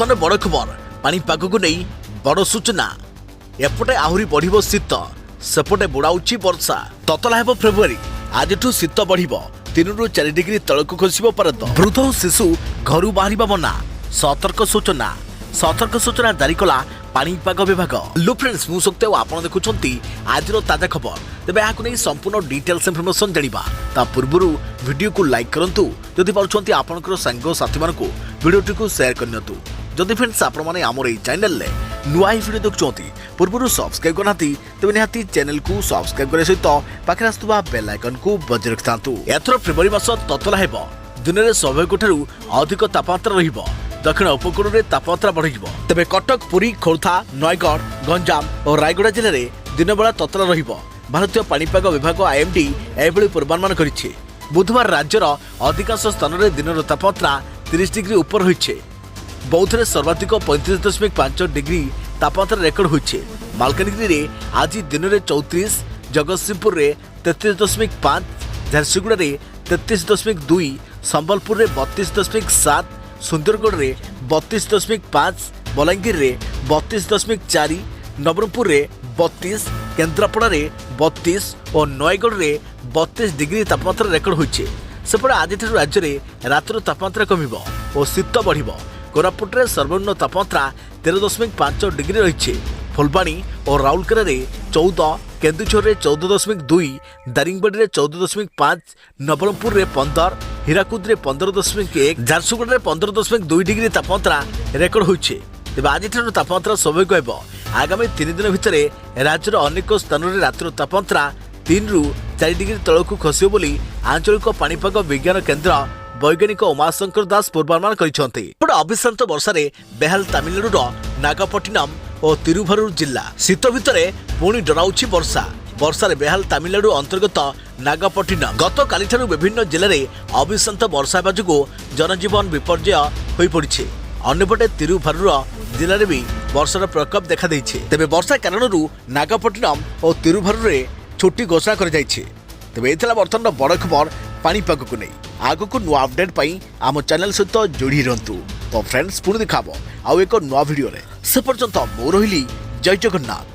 बर्तमान बड़ खबर पाणीपाग को नहीं बड़ सूचना एपटे आहरी बढ़ शीत सेपटे बुड़ाऊँच वर्षा ततला हेब फेब्रुआरी आज शीत बढ़ 3 ରୁ 4 डिग्री तलक खसब पारद वृद्ध और शिशु घर बाहर मना सतर्क सूचना जारी कला पाणीपाग विभाग। लो फ्रेंड्स मु सकते आप देखुं आज ताजा खबर तेज यहाँ संपूर्ण डिटेल्स इनफॉरमेशन जाना ता पूर्व वीडियो को लाइक करूँ जदि पार्टी आपंकर सांग साथी मान वीडियोटी को शेयर करनी जदि फ्रेंड्स आपने आमर ये चैनल नुआ ही वीडियो देखुं पूर्व सब्सक्राइब करना तेज निहाती चैनल को सब्सक्राइब करने सहित पाखे आसुवा बेल आइकन को बजाय रखिता। एथर फेब्रुआरी मास ततला हेब दिन में स्वाभाविक अधिक तापमात्रा रहिबो दक्षिण उपकूल में तापमात्रा बढ़ तेज कटक पुरी खोर्धा नयगढ़ गंजाम और रायगड़ा जिले में दिन बेला ततला रहिबो भारतीय पाणीपाग विभाग आईएमडी एभली पूर्वानुमान करिछि। बुधवार राज्यर अधिकांश स्थान में दिन तापमात्रा 30 डिग्री ऊपर होइछे। बौद्ध में सर्वाधिक 35.5 डिग्री तापमात्रा रेकर्ड होइछे। मालकानगिरी में आज दिन में 34, जगतसिंहपुर में 33.5, झारसुगुड़ा में 33.2, संबलपुर में 32.7, सुंदरगढ़ में 32.5, बलांगीर में 32.4, नवरंगपुर में 32, केन्द्रापड़ा में 32 और नयगढ़ में 32 डिग्री तापमात्रा रेकर्ड होइछे। सेपटे आज राज्य में रातर तापमात्रा कमिबो और शीत बढ़िबो। कोरापुट में सर्वनिम्न तापमात्रा 13.5 डिग्री रही। फुलबाणी और राउरकेला में 14, केन्दुझर में 14.2, दारिंगबाड़ी में 14.5, नवरंगपुर में 15, हीराकुद में 15.1, झारसुगुड़ा में 15.2 डिग्री तापमात्रा रेकर्ड होइछे। तेज आज तापमात्रा स्वाभाविक हेब। आगामी 3 दिन भितर राज्यर अनेक स्थान में रातिर तापमात्रा 3 ରୁ 4 डिग्री तलक खसब बोली आंचलिक पाणीपाग विज्ञान केन्द्र वैज्ञानिक उमाशंकर दास पूर्वानुमान करिसेंति। अविश्रांत वर्षा बेहाल तमिलनाडुर नागपट्टिनम और तिरुभारूर जिला शीत भितर पुणी डराउछि वर्षा बेहाल तमिलनाडु अंतर्गत नागपट्टिनम गत काली विभिन्न जिले में अविश्रांत वर्षा हेबा जोगु जनजीवन विपर्यय हो पड़िछे। अन्यपटे तिरुभारूर जिले में भी वर्षार प्रकोप देखा देइछे। तेबे वर्षा कारणरू नागपट्टिनम और तिरुभारूर छुट्टी घोषणा कर जाइछे। तेबे एथला बर्तमान बड़ खबर पाणीपाग को नहीं आग को नुआ अपडेट पाई आम चैनल सहित जोड़ी रहंतु। तो फ्रेंड्स पुणी देखाबो आउ एक नुआ वीडियो रे से पर्यंत मो रहिली जय जगन्नाथ।